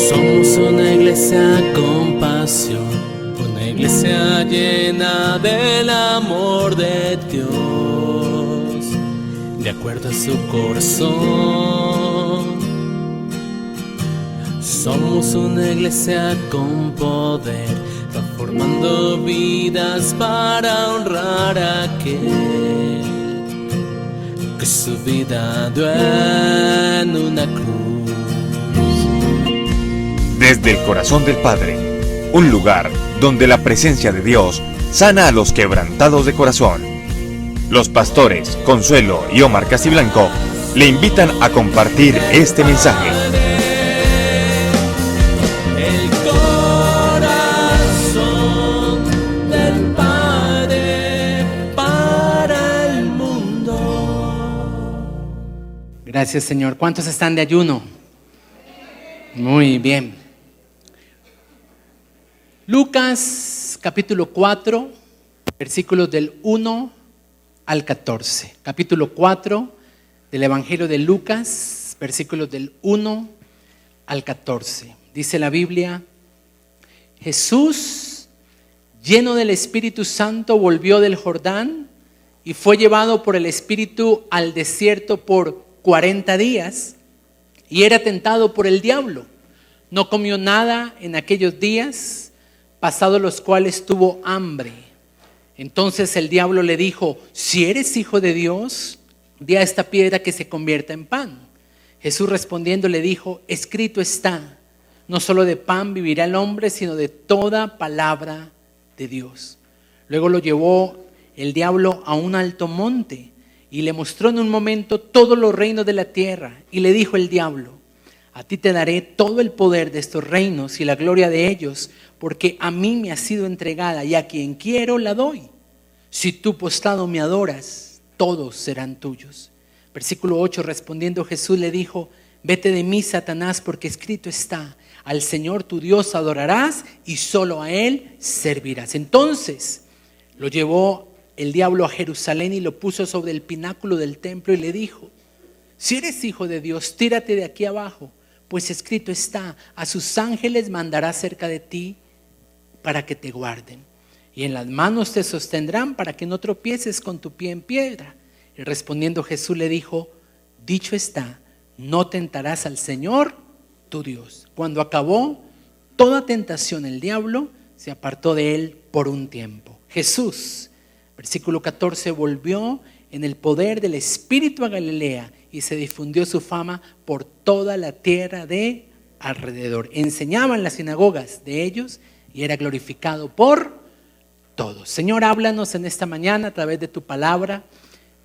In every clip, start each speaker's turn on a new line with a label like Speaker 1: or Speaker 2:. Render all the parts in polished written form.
Speaker 1: Somos una iglesia con pasión, una iglesia llena del amor de Dios, de acuerdo a su corazón. Somos una iglesia con poder, transformando vidas para honrar a aquel que su vida dio en una cruz.
Speaker 2: Desde el corazón del Padre, un lugar donde la presencia de Dios sana a los quebrantados de corazón. Los pastores Consuelo y Omar Castiblanco le invitan a compartir este mensaje.
Speaker 1: El corazón del Padre para el mundo.
Speaker 3: Gracias, Señor. ¿Cuántos están de ayuno? Muy bien. Lucas capítulo 4, versículos del 1 al 14. Capítulo 4 del Evangelio de Lucas, versículos del 1 al 14. Dice la Biblia: Jesús, lleno del Espíritu Santo, volvió del Jordán y fue llevado por el Espíritu al desierto por 40 días y era tentado por el diablo. No comió nada en aquellos días, pasados los cuales tuvo hambre. Entonces el diablo le dijo: si eres hijo de Dios, di a esta piedra que se convierta en pan. Jesús respondiendo le dijo: escrito está, no solo de pan vivirá el hombre, sino de toda palabra de Dios. Luego lo llevó el diablo a un alto monte y le mostró en un momento todos los reinos de la tierra. Y le dijo el diablo: a ti te daré todo el poder de estos reinos y la gloria de ellos, porque a mí me ha sido entregada y a quien quiero la doy. Si tú postrado me adoras, todos serán tuyos. Versículo 8, respondiendo Jesús le dijo: vete de mí, Satanás, porque escrito está, al Señor tu Dios adorarás y solo a Él servirás. Entonces lo llevó el diablo a Jerusalén y lo puso sobre el pináculo del templo y le dijo: si eres hijo de Dios, tírate de aquí abajo, pues escrito está, a sus ángeles mandará cerca de ti para que te guarden, y en las manos te sostendrán para que no tropieces con tu pie en piedra. Y respondiendo Jesús le dijo: dicho está, no tentarás al Señor tu Dios. Cuando acabó toda tentación, el diablo se apartó de él por un tiempo. Jesús, versículo 14, volvió en el poder del Espíritu a Galilea y se difundió su fama por toda la tierra de alrededor. Enseñaba en las sinagogas de ellos y era glorificado por todos. Señor, háblanos en esta mañana a través de tu palabra.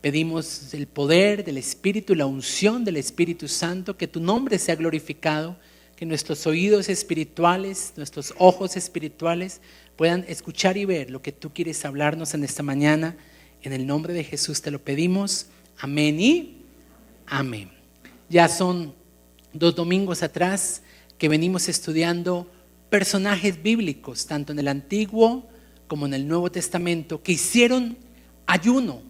Speaker 3: Pedimos el poder del Espíritu y la unción del Espíritu Santo, que tu nombre sea glorificado, que nuestros oídos espirituales, nuestros ojos espirituales puedan escuchar y ver lo que tú quieres hablarnos en esta mañana. En el nombre de Jesús te lo pedimos. Amén y amén. Ya son 2 domingos atrás que venimos estudiando personajes bíblicos, tanto en el Antiguo como en el Nuevo Testamento, que hicieron ayuno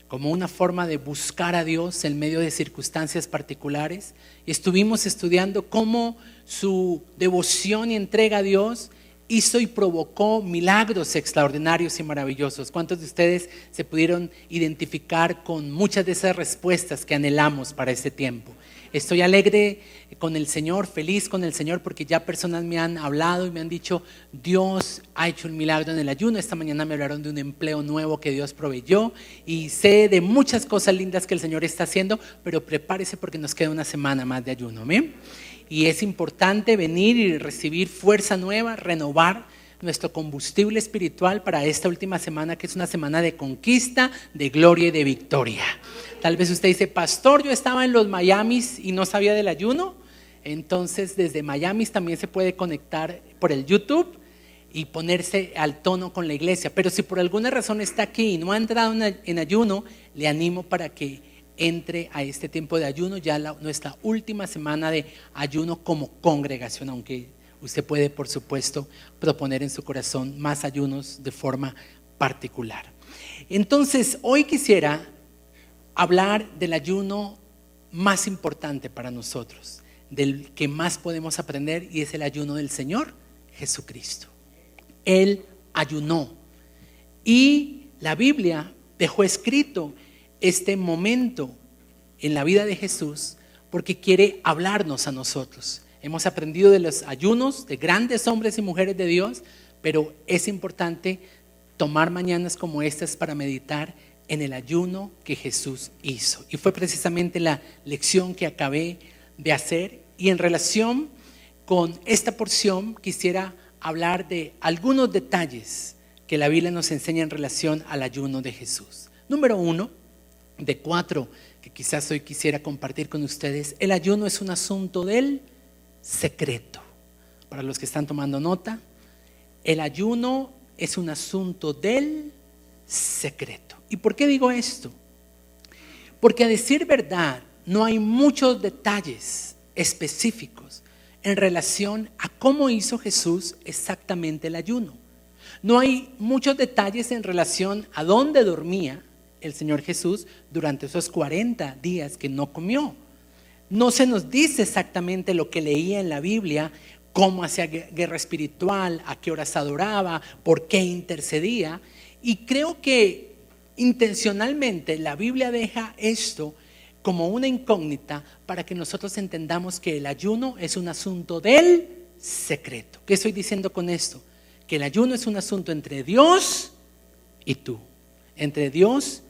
Speaker 3: como una forma de buscar a Dios en medio de circunstancias particulares. Y estuvimos estudiando cómo su devoción y entrega a Dios hizo y provocó milagros extraordinarios y maravillosos. ¿Cuántos de ustedes se pudieron identificar con muchas de esas respuestas que anhelamos para este tiempo? Estoy alegre con el Señor, feliz con el Señor, porque ya personas me han hablado y me han dicho: Dios ha hecho un milagro en el ayuno. Esta mañana me hablaron de un empleo nuevo que Dios proveyó, y sé de muchas cosas lindas que el Señor está haciendo, pero prepárese porque nos queda una semana más de ayuno. ¿Amén? Y es importante venir y recibir fuerza nueva, renovar nuestro combustible espiritual para esta última semana, que es una semana de conquista, de gloria y de victoria. Tal vez usted dice: pastor, yo estaba en los Miamis y no sabía del ayuno. Entonces desde Miami también se puede conectar por el YouTube y ponerse al tono con la iglesia. Pero si por alguna razón está aquí y no ha entrado en ayuno, le animo para que entre a este tiempo de ayuno, ya nuestra última semana de ayuno como congregación, aunque usted puede, por supuesto, proponer en su corazón más ayunos de forma particular. Entonces, hoy quisiera hablar del ayuno más importante para nosotros, del que más podemos aprender, y es el ayuno del Señor Jesucristo. Él ayunó y la Biblia dejó escrito este momento en la vida de Jesús porque quiere hablarnos a nosotros. Hemos aprendido de los ayunos de grandes hombres y mujeres de Dios, pero es importante tomar mañanas como estas para meditar en el ayuno que Jesús hizo. Y fue precisamente la lección que acabé de hacer. Y en relación con esta porción quisiera hablar de algunos detalles que la Biblia nos enseña en relación al ayuno de Jesús. Número 1, de 4 que quizás hoy quisiera compartir con ustedes: el ayuno es un asunto del secreto. Para los que están tomando nota, el ayuno es un asunto del secreto. ¿Y por qué digo esto? Porque a decir verdad, no hay muchos detalles específicos en relación a cómo hizo Jesús exactamente el ayuno. No hay muchos detalles en relación a dónde dormía el Señor Jesús durante esos 40 días que no comió. No se nos dice exactamente lo que leía en la Biblia, cómo hacía guerra espiritual, a qué horas adoraba, por qué intercedía. Y creo que intencionalmente la Biblia deja esto como una incógnita para que nosotros entendamos que el ayuno es un asunto del secreto. ¿Qué estoy diciendo con esto? Que el ayuno es un asunto entre Dios y tú, entre Dios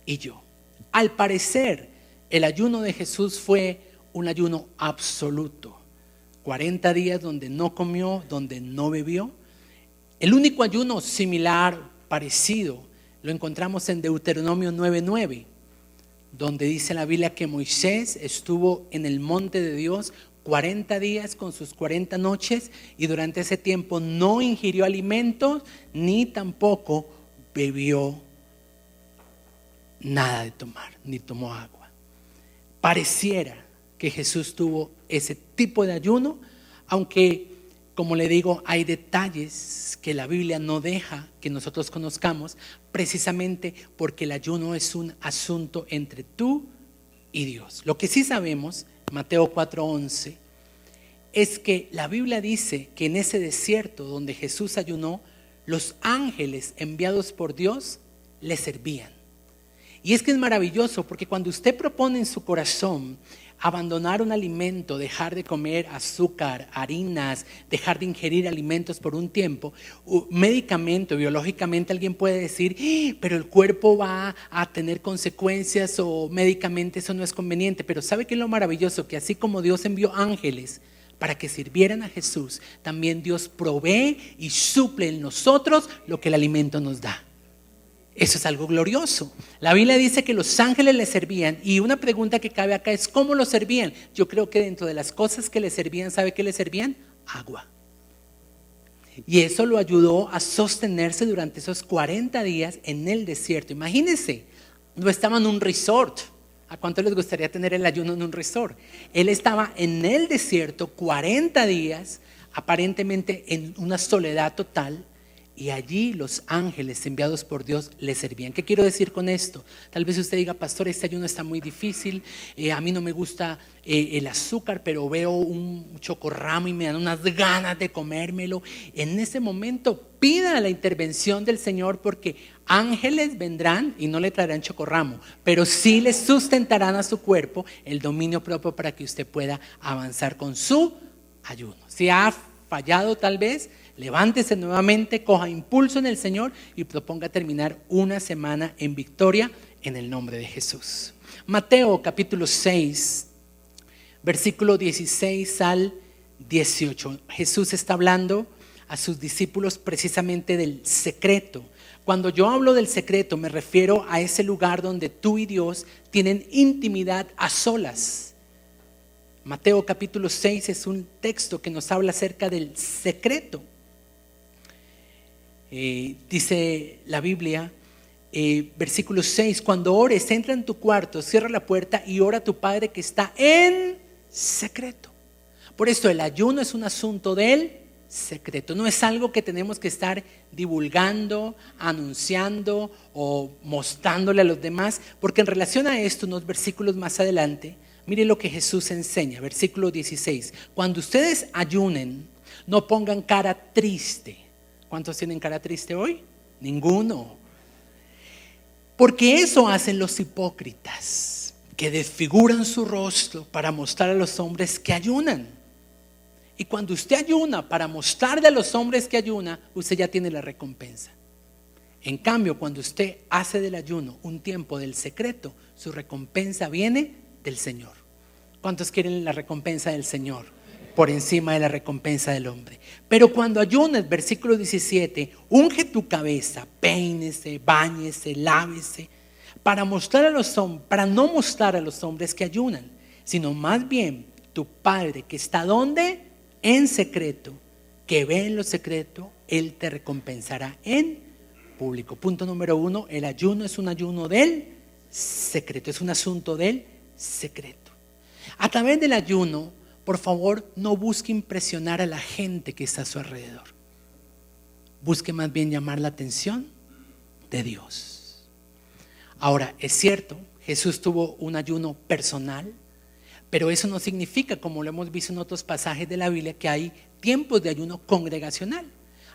Speaker 3: y yo. Al parecer, el ayuno de Jesús fue un ayuno absoluto. 40 días donde no comió, donde no bebió. El único ayuno similar, parecido, lo encontramos en Deuteronomio 9:9, donde dice la Biblia que Moisés estuvo en el monte de Dios 40 días con sus 40 noches, y durante ese tiempo no ingirió alimentos ni tampoco bebió nada de tomar, ni tomó agua. Pareciera que Jesús tuvo ese tipo de ayuno, aunque, como le digo, hay detalles que la Biblia no deja que nosotros conozcamos, precisamente porque el ayuno es un asunto entre tú y Dios. Lo que sí sabemos, Mateo 4:11, es que la Biblia dice que en ese desierto donde Jesús ayunó, los ángeles enviados por Dios le servían. Y es que es maravilloso, porque cuando usted propone en su corazón abandonar un alimento, dejar de comer azúcar, harinas, dejar de ingerir alimentos por un tiempo, médicamente, biológicamente alguien puede decir, pero el cuerpo va a tener consecuencias, o médicamente eso no es conveniente. Pero ¿sabe qué es lo maravilloso? Que así como Dios envió ángeles para que sirvieran a Jesús, también Dios provee y suple en nosotros lo que el alimento nos da. Eso es algo glorioso. La Biblia dice que los ángeles le servían, y una pregunta que cabe acá es ¿cómo lo servían? Yo creo que dentro de las cosas que le servían, ¿sabe qué le servían? Agua. Y eso lo ayudó a sostenerse durante esos 40 días en el desierto. Imagínense, no estaba en un resort. ¿A cuánto les gustaría tener el ayuno en un resort? Él estaba en el desierto 40 días, aparentemente en una soledad total. Y allí los ángeles enviados por Dios le servían. ¿Qué quiero decir con esto? Tal vez usted diga, pastor, este ayuno está muy difícil, a mí no me gusta el azúcar, pero veo un chocorramo y me dan unas ganas de comérmelo. En ese momento pida la intervención del Señor, porque ángeles vendrán y no le traerán chocorramo, pero sí le sustentarán a su cuerpo el dominio propio para que usted pueda avanzar con su ayuno. Si ha fallado tal vez, levántese nuevamente, coja impulso en el Señor y proponga terminar una semana en victoria en el nombre de Jesús. Mateo capítulo 6, versículo 16 al 18. Jesús está hablando a sus discípulos precisamente del secreto. Cuando yo hablo del secreto, me refiero a ese lugar donde tú y Dios tienen intimidad a solas. Mateo capítulo 6 es un texto que nos habla acerca del secreto. Dice la Biblia, versículo 6, cuando ores, entra en tu cuarto, cierra la puerta y ora a tu Padre que está en secreto. Por eso el ayuno es un asunto del secreto. No es algo que tenemos que estar divulgando, anunciando o mostrándole a los demás, porque en relación a esto, unos versículos más adelante, mire lo que Jesús enseña, versículo 16. Cuando ustedes ayunen, no pongan cara triste. ¿Cuántos tienen cara triste hoy? Ninguno. Porque eso hacen los hipócritas, que desfiguran su rostro para mostrar a los hombres que ayunan. Y cuando usted ayuna para mostrarle a los hombres que ayuna, usted ya tiene la recompensa. En cambio, cuando usted hace del ayuno un tiempo del secreto, su recompensa viene del Señor. ¿Cuántos quieren la recompensa del Señor por encima de la recompensa del hombre? Pero cuando ayunas, versículo 17, unge tu cabeza, peínese, báñese, lávese, para no mostrar a los hombres que ayunan, sino más bien tu Padre que está ¿dónde? En secreto, que ve en lo secreto, Él te recompensará en público. Punto número 1, el ayuno es un ayuno del secreto, es un asunto del secreto. A través del ayuno, por favor, no busque impresionar a la gente que está a su alrededor. Busque más bien llamar la atención de Dios. Ahora, es cierto, Jesús tuvo un ayuno personal, pero eso no significa, como lo hemos visto en otros pasajes de la Biblia, que hay tiempos de ayuno congregacional.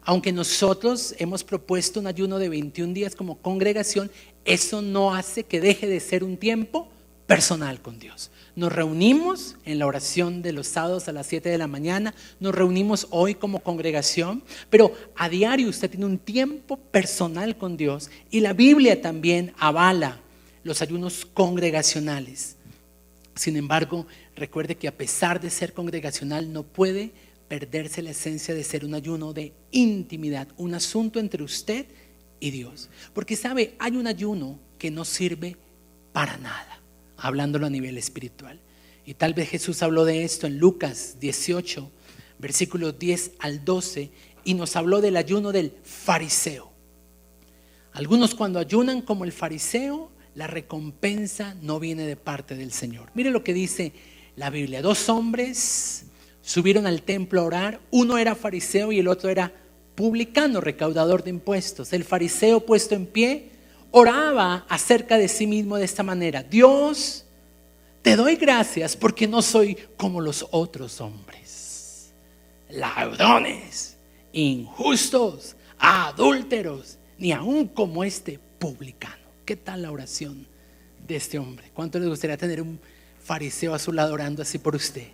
Speaker 3: Aunque nosotros hemos propuesto un ayuno de 21 días como congregación, eso no hace que deje de ser un tiempo personal con Dios. Nos reunimos en la oración de los sábados a las 7 de la mañana, nos reunimos hoy como congregación, pero a diario usted tiene un tiempo personal con Dios, y la Biblia también avala los ayunos congregacionales. Sin embargo, recuerde que a pesar de ser congregacional, no puede perderse la esencia de ser un ayuno de intimidad, un asunto entre usted y Dios. Porque sabe, hay un ayuno que no sirve para nada, hablándolo a nivel espiritual. Y tal vez Jesús habló de esto en Lucas 18, versículos 10 al 12, y nos habló del ayuno del fariseo. Algunos cuando ayunan como el fariseo, la recompensa no viene de parte del Señor. Mire lo que dice la Biblia. 2 hombres subieron al templo a orar. Uno era fariseo y el otro era publicano, recaudador de impuestos. El fariseo, puesto en pie, oraba acerca de sí mismo de esta manera: Dios, te doy gracias porque no soy como los otros hombres, ladrones, injustos, adúlteros, ni aún como este publicano. ¿Qué tal la oración de este hombre? ¿Cuánto les gustaría tener un fariseo a su lado orando así por usted?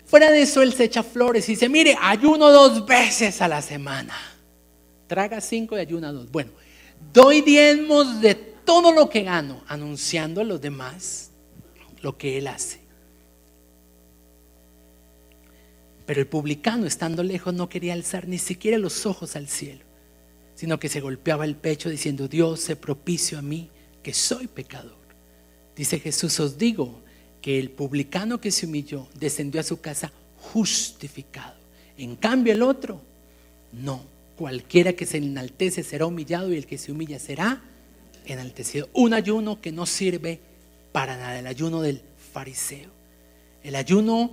Speaker 3: Fuera de eso, él se echa flores y dice: mire, ayuno 2 veces a la semana, traga 5 y ayuna 2. Bueno, doy diezmos de todo lo que gano, anunciando a los demás lo que él hace. Pero el publicano, estando lejos, no quería alzar ni siquiera los ojos al cielo, sino que se golpeaba el pecho diciendo: Dios, sé propicio a mí, que soy pecador. Dice Jesús: os digo que el publicano que se humilló descendió a su casa justificado. En cambio el otro, no. Cualquiera que se enaltece será humillado, y el que se humilla será enaltecido. Un ayuno que no sirve para nada, el ayuno del fariseo. El ayuno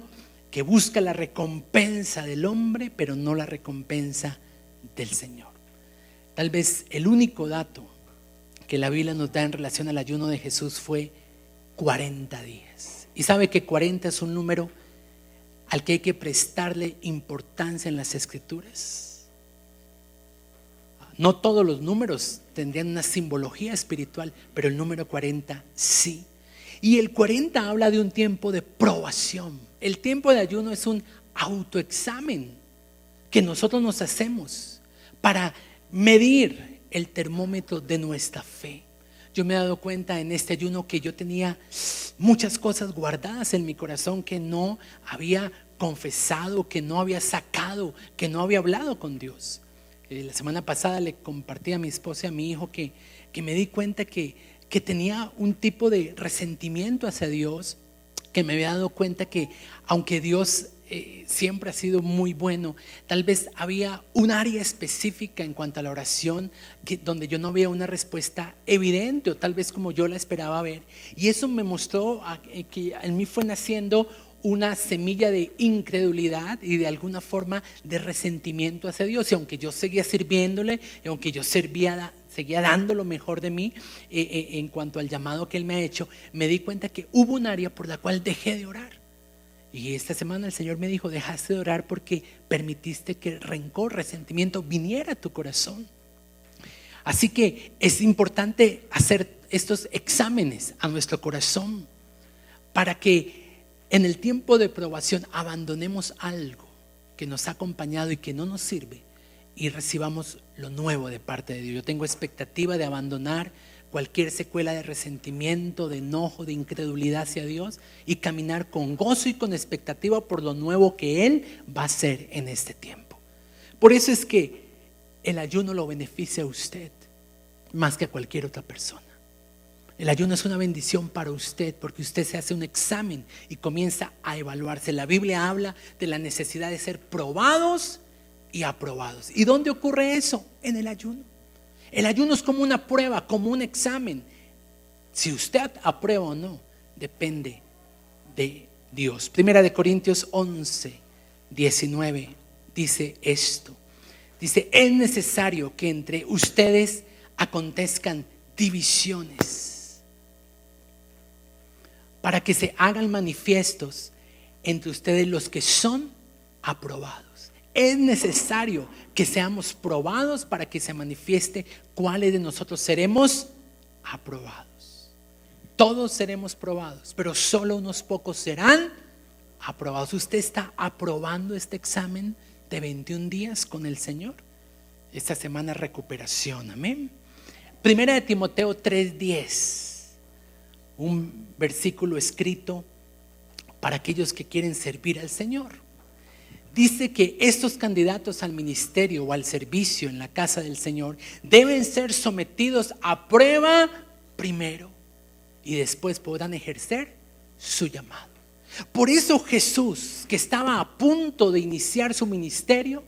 Speaker 3: que busca la recompensa del hombre, pero no la recompensa del Señor. Tal vez el único dato que la Biblia nos da en relación al ayuno de Jesús fue 40 días. Y sabe que 40 es un número al que hay que prestarle importancia en las Escrituras. No todos los números tendrían una simbología espiritual, pero el número 40 sí. Y el 40 habla de un tiempo de probación. El tiempo de ayuno es un autoexamen que nosotros nos hacemos para medir el termómetro de nuestra fe. Yo me he dado cuenta en este ayuno que yo tenía muchas cosas guardadas en mi corazón que no había confesado, que no había sacado, que no había hablado con Dios. La semana pasada le compartí a mi esposa y a mi hijo que me di cuenta que tenía un tipo de resentimiento hacia Dios, que me había dado cuenta que aunque Dios siempre ha sido muy bueno, tal vez había un área específica en cuanto a la oración donde yo no veía una respuesta evidente, o tal vez como yo la esperaba ver, y eso me mostró que en mí fue naciendo una semilla de incredulidad y de alguna forma de resentimiento hacia Dios. Y aunque yo seguía sirviéndole, y aunque yo seguía dando lo mejor de mí en cuanto al llamado que Él me ha hecho, me di cuenta que hubo un área por la cual dejé de orar. Y esta semana el Señor me dijo: dejaste de orar porque permitiste que rencor, resentimiento viniera a tu corazón. Así que es importante hacer estos exámenes a nuestro corazón para que en el tiempo de probación abandonemos algo que nos ha acompañado y que no nos sirve y recibamos lo nuevo de parte de Dios. Yo tengo expectativa de abandonar cualquier secuela de resentimiento, de enojo, de incredulidad hacia Dios y caminar con gozo y con expectativa por lo nuevo que Él va a hacer en este tiempo. Por eso es que el ayuno lo beneficia a usted más que a cualquier otra persona. El ayuno es una bendición para usted porque usted se hace un examen y comienza a evaluarse. La Biblia habla de la necesidad de ser probados y aprobados. ¿Y dónde ocurre eso? En el ayuno. El ayuno es como una prueba, como un examen. Si usted aprueba o no, depende de Dios. Primera de Corintios 11, 19 dice esto. Dice: es necesario que entre ustedes acontezcan divisiones para que se hagan manifiestos entre ustedes los que son aprobados. Es necesario que seamos probados para que se manifieste cuáles de nosotros seremos aprobados. Todos seremos probados, pero solo unos pocos serán aprobados. ¿Usted está aprobando este examen de 21 días con el Señor? Esta semana recuperación, amén. Primera de Timoteo 3:10. Un versículo escrito para aquellos que quieren servir al Señor. Dice que estos candidatos al ministerio o al servicio en la casa del Señor deben ser sometidos a prueba primero y después podrán ejercer su llamado. Por eso Jesús, que estaba a punto de iniciar su ministerio,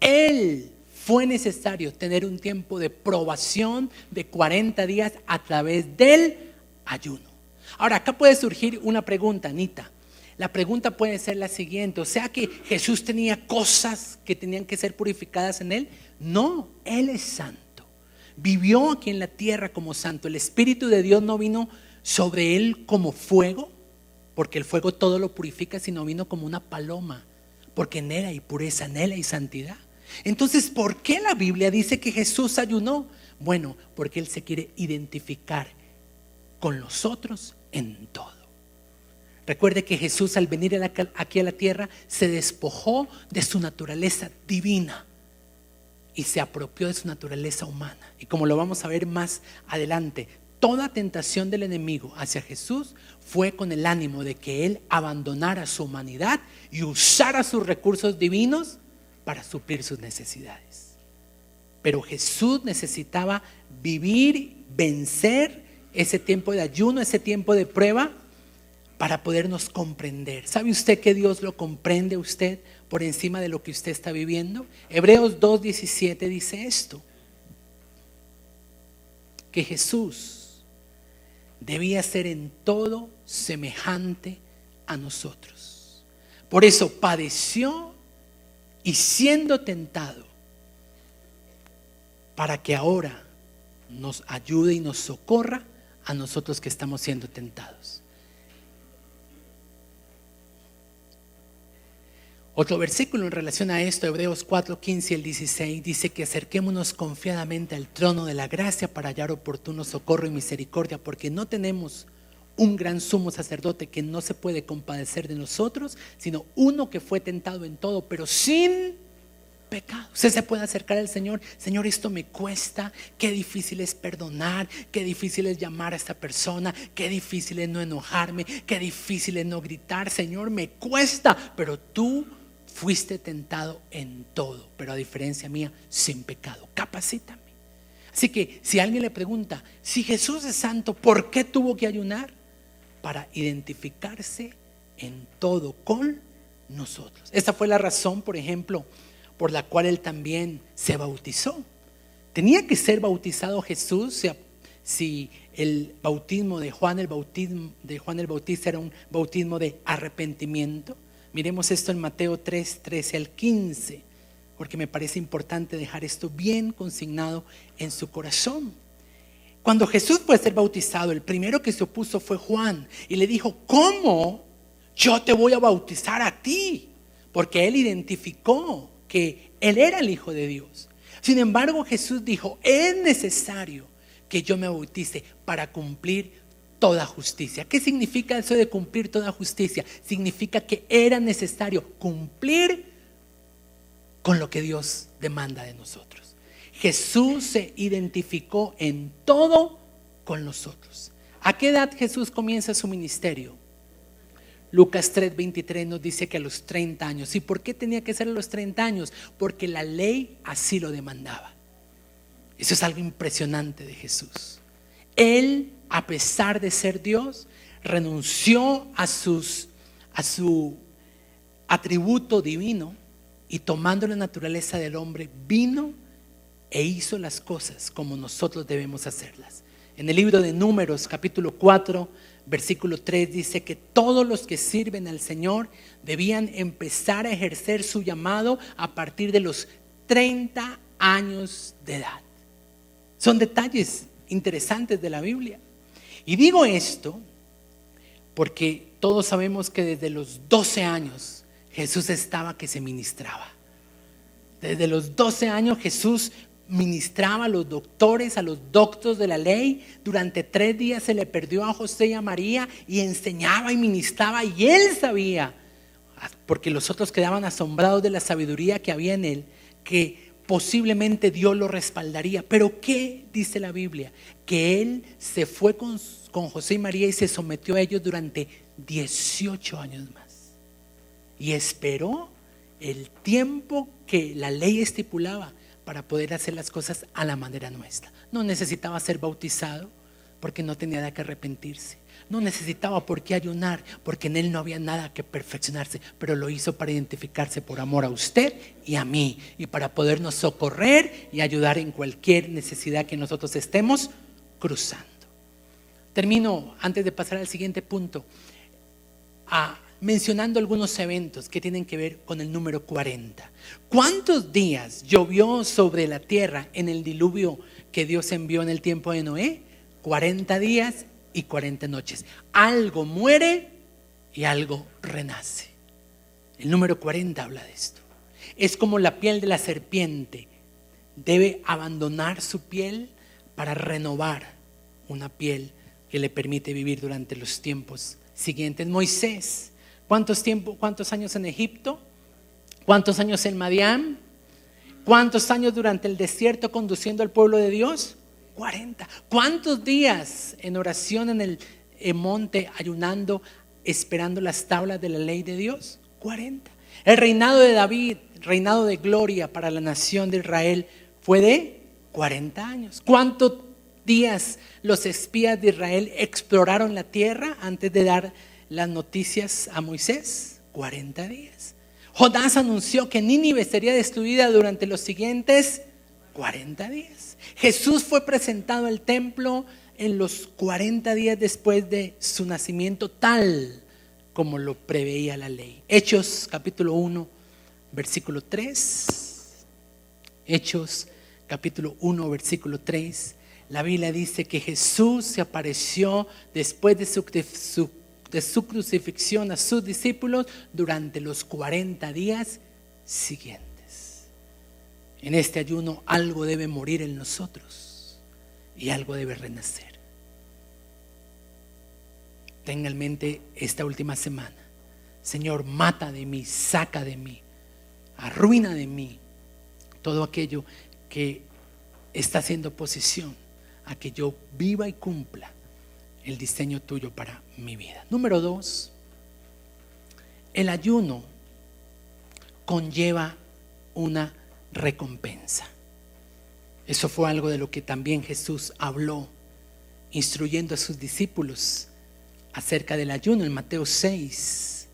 Speaker 3: Él fue necesario tener un tiempo de probación de 40 días a través del ayuno. Ahora, acá puede surgir una pregunta, Anita. La pregunta puede ser la siguiente: o sea que Jesús tenía cosas que tenían que ser purificadas en Él. No, Él es santo. Vivió aquí en la tierra como santo. El Espíritu de Dios no vino sobre Él como fuego, porque el fuego todo lo purifica, sino vino como una paloma, porque en Él hay pureza, en Él hay santidad. Entonces, ¿por qué la Biblia dice que Jesús ayunó? Bueno, porque Él se quiere identificar con los otros en todo. Recuerde que Jesús, al venir aquí a la tierra, se despojó de su naturaleza divina y se apropió de su naturaleza humana. Y como lo vamos a ver más adelante, toda tentación del enemigo hacia Jesús fue con el ánimo de que Él abandonara su humanidad y usara sus recursos divinos para suplir sus necesidades. Pero Jesús necesitaba vivir, vencer ese tiempo de ayuno, ese tiempo de prueba, para podernos comprender. ¿Sabe usted que Dios lo comprende a usted por encima de lo que usted está viviendo? Hebreos 2:17 dice esto: que Jesús debía ser en todo semejante a nosotros. Por eso padeció y siendo tentado, para que ahora nos ayude y nos socorra a nosotros que estamos siendo tentados. Otro versículo en relación a esto, Hebreos 4:15 y el 16, dice que acerquémonos confiadamente al trono de la gracia para hallar oportuno socorro y misericordia, porque no tenemos un gran sumo sacerdote que no se puede compadecer de nosotros, sino uno que fue tentado en todo, pero sin pecado. Usted se puede acercar al Señor: Señor, esto me cuesta, qué difícil es perdonar, qué difícil es llamar a esta persona, qué difícil es no enojarme, qué difícil es no gritar. Señor, me cuesta, pero tú fuiste tentado en todo, pero a diferencia mía, sin pecado. Capacítame. Así que si alguien le pregunta: si Jesús es santo, ¿por qué tuvo que ayunar? Para identificarse en todo con nosotros. Esta fue la razón, por ejemplo, por la cual Él también se bautizó. Tenía que ser bautizado Jesús, si el bautismo de Juan el Bautista era un bautismo de arrepentimiento. Miremos esto en Mateo 3, 13 al 15, porque me parece importante dejar esto bien consignado en su corazón. Cuando Jesús fue a ser bautizado, el primero que se opuso fue Juan y le dijo: ¿cómo yo te voy a bautizar a ti? Porque él identificó que él era el Hijo de Dios. Sin embargo, Jesús dijo: es necesario que yo me bautice para cumplir toda justicia. ¿Qué significa eso de cumplir toda justicia? Significa que era necesario cumplir con lo que Dios demanda de nosotros. Jesús se identificó en todo con nosotros. ¿A qué edad Jesús comienza su ministerio? Lucas 3:23 nos dice que a los 30 años. ¿Y por qué tenía que ser a los 30 años? Porque la ley así lo demandaba. Eso es algo impresionante de Jesús. Él, a pesar de ser Dios, renunció a su atributo divino y, tomando la naturaleza del hombre, vino e hizo las cosas como nosotros debemos hacerlas. En el libro de Números, capítulo 4, versículo 3, dice que todos los que sirven al Señor debían empezar a ejercer su llamado a partir de los 30 años de edad. Son detalles interesantes de la Biblia. Y digo esto porque todos sabemos que desde los 12 años Jesús estaba que se ministraba. Desde los 12 años Jesús ministraba a los doctores, a los doctos de la ley. Durante 3 días se le perdió a José y a María y enseñaba y ministraba, y él sabía, porque los otros quedaban asombrados de la sabiduría que había en él, que posiblemente Dios lo respaldaría. Pero ¿qué dice la Biblia? Que él se fue con José y María y se sometió a ellos durante 18 años más. Y esperó el tiempo que la ley estipulaba para poder hacer las cosas a la manera nuestra. No necesitaba ser bautizado porque no tenía nada que arrepentirse. No necesitaba por qué ayunar porque en él no había nada que perfeccionarse, pero lo hizo para identificarse por amor a usted y a mí, y para podernos socorrer y ayudar en cualquier necesidad que nosotros estemos cruzando. Termino, antes de pasar al siguiente punto, mencionando algunos eventos que tienen que ver con el número 40. ¿Cuántos días llovió sobre la tierra en el diluvio que Dios envió en el tiempo de Noé? 40 días y 40 noches. Algo muere y algo renace. El número 40 habla de esto. Es como la piel de la serpiente. Debe abandonar su piel para renovar una piel que le permite vivir durante los tiempos siguientes. Moisés, ¿cuántos años en Egipto? ¿Cuántos años en Madián? ¿Cuántos años durante el desierto conduciendo al pueblo de Dios? 40. ¿Cuántos días en oración en el monte, ayunando, esperando las tablas de la ley de Dios? 40. El reinado de David, reinado de gloria para la nación de Israel, fue de 40 años. ¿Cuántos días los espías de Israel exploraron la tierra antes de dar las noticias a Moisés? 40 días. Jonás anunció que Nínive sería destruida durante los siguientes 40 días. Jesús fue presentado al templo en los 40 días después de su nacimiento, tal como lo preveía la ley. Hechos capítulo 1, versículo 3. Hechos capítulo 1, versículo 3. La Biblia dice que Jesús se apareció después de su crucifixión a sus discípulos durante los 40 días siguientes. En este ayuno algo debe morir en nosotros y algo debe renacer. Tenga en mente esta última semana: Señor, mata de mí, saca de mí, arruina de mí todo aquello que está haciendo oposición a que yo viva y cumpla el diseño tuyo para mi vida. Número 2, el ayuno conlleva una recompensa. Eso fue algo de lo que también Jesús habló, instruyendo a sus discípulos acerca del ayuno en Mateo 6,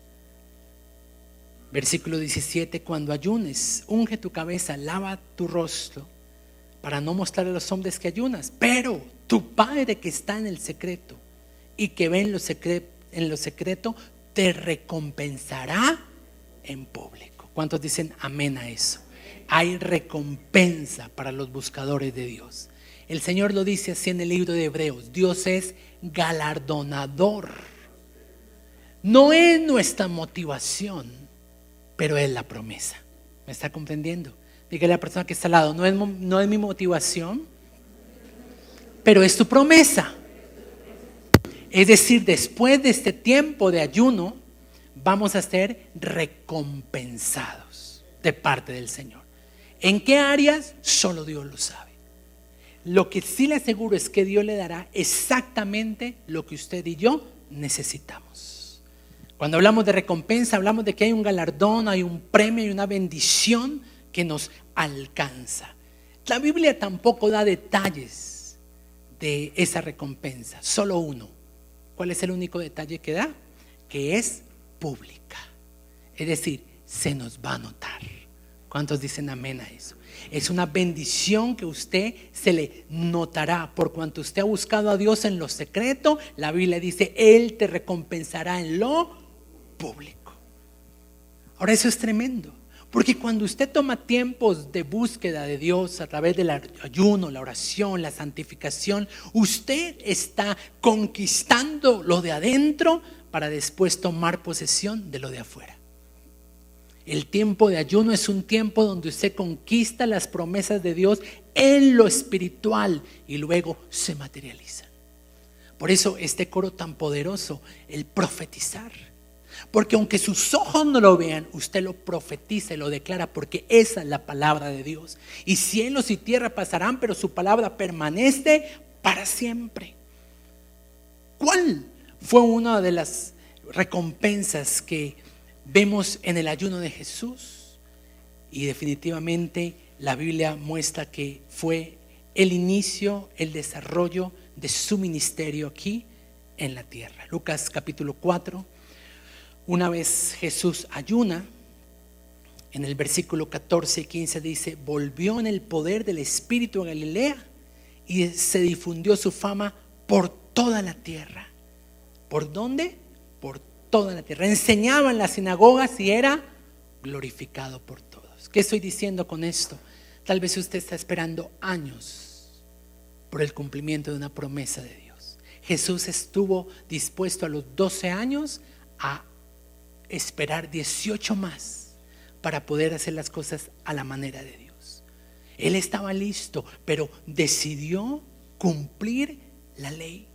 Speaker 3: versículo 17: cuando ayunes, unge tu cabeza, lava tu rostro, para no mostrarle a los hombres que ayunas. Pero tu Padre que está en el secreto y que ve en lo secreto, te recompensará en público. ¿Cuántos dicen amén a eso? Hay recompensa para los buscadores de Dios. El Señor lo dice así en el libro de Hebreos: Dios es galardonador. No es nuestra motivación, pero es la promesa. ¿Me está comprendiendo? Dígale a la persona que está al lado: no es mi motivación, pero es tu promesa. Es decir, después de este tiempo de ayuno, vamos a ser recompensados de parte del Señor. ¿En qué áreas? Solo Dios lo sabe. Lo que sí le aseguro es que Dios le dará exactamente lo que usted y yo necesitamos. Cuando hablamos de recompensa, hablamos de que hay un galardón, hay un premio, hay una bendición que nos alcanza. La Biblia tampoco da detalles de esa recompensa, solo uno. ¿Cuál es el único detalle que da? Que es pública. Es decir, se nos va a notar. ¿Cuántos dicen amén a eso? Es una bendición que usted se le notará. Por cuanto usted ha buscado a Dios en lo secreto, la Biblia dice: Él te recompensará en lo público. Ahora, eso es tremendo, porque cuando usted toma tiempos de búsqueda de Dios a través del ayuno, la oración, la santificación, usted está conquistando lo de adentro para después tomar posesión de lo de afuera. El tiempo de ayuno es un tiempo donde usted conquista las promesas de Dios en lo espiritual y luego se materializan. Por eso este coro tan poderoso, el profetizar. Porque aunque sus ojos no lo vean, usted lo profetiza y lo declara, porque esa es la palabra de Dios. Y cielos y tierra pasarán, pero su palabra permanece para siempre. ¿Cuál fue una de las recompensas que vemos en el ayuno de Jesús? Y definitivamente la Biblia muestra que fue el inicio, el desarrollo de su ministerio aquí en la tierra. Lucas capítulo 4. Una vez Jesús ayuna, en el versículo 14 y 15 dice: volvió en el poder del Espíritu a Galilea y se difundió su fama por toda la tierra. ¿Por dónde? Por toda la tierra. Enseñaba en las sinagogas y era glorificado por todos. ¿Qué estoy diciendo con esto? Tal vez usted está esperando años por el cumplimiento de una promesa de Dios. Jesús estuvo dispuesto a los 12 años a esperar 18 más para poder hacer las cosas a la manera de Dios. Él estaba listo, pero decidió cumplir la ley.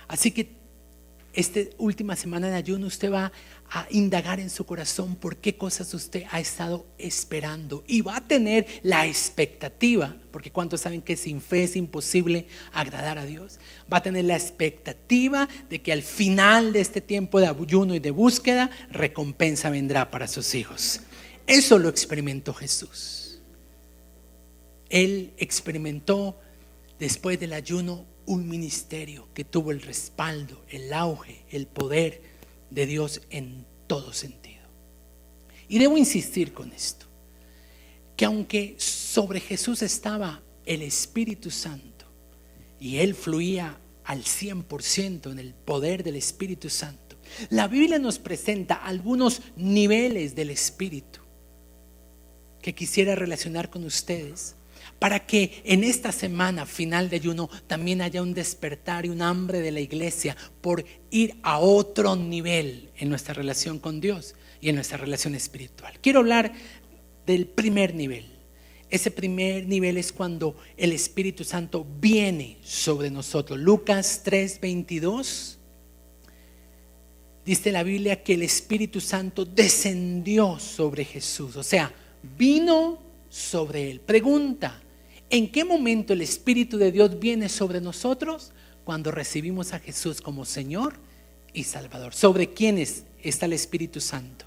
Speaker 3: Así que esta última semana de ayuno usted va a indagar en su corazón por qué cosas usted ha estado esperando, y va a tener la expectativa, porque ¿cuántos saben que sin fe es imposible agradar a Dios? Va a tener la expectativa de que al final de este tiempo de ayuno y de búsqueda, recompensa vendrá para sus hijos. Eso lo experimentó Jesús. Él experimentó después del ayuno un ministerio que tuvo el respaldo, el auge, el poder de Dios en todo sentido. Y debo insistir con esto, que aunque sobre Jesús estaba el Espíritu Santo y Él fluía al 100% en el poder del Espíritu Santo, la Biblia nos presenta algunos niveles del Espíritu que quisiera relacionar con ustedes, para que en esta semana final de ayuno también haya un despertar y un hambre de la iglesia por ir a otro nivel en nuestra relación con Dios y en nuestra relación espiritual. Quiero hablar del primer nivel. Ese primer nivel es cuando el Espíritu Santo viene sobre nosotros. Lucas 3:22 dice la Biblia que el Espíritu Santo descendió sobre Jesús, o sea, vino sobre él. Pregunta: ¿en qué momento el Espíritu de Dios viene sobre nosotros? Cuando recibimos a Jesús como Señor y Salvador. ¿Sobre quiénes está el Espíritu Santo?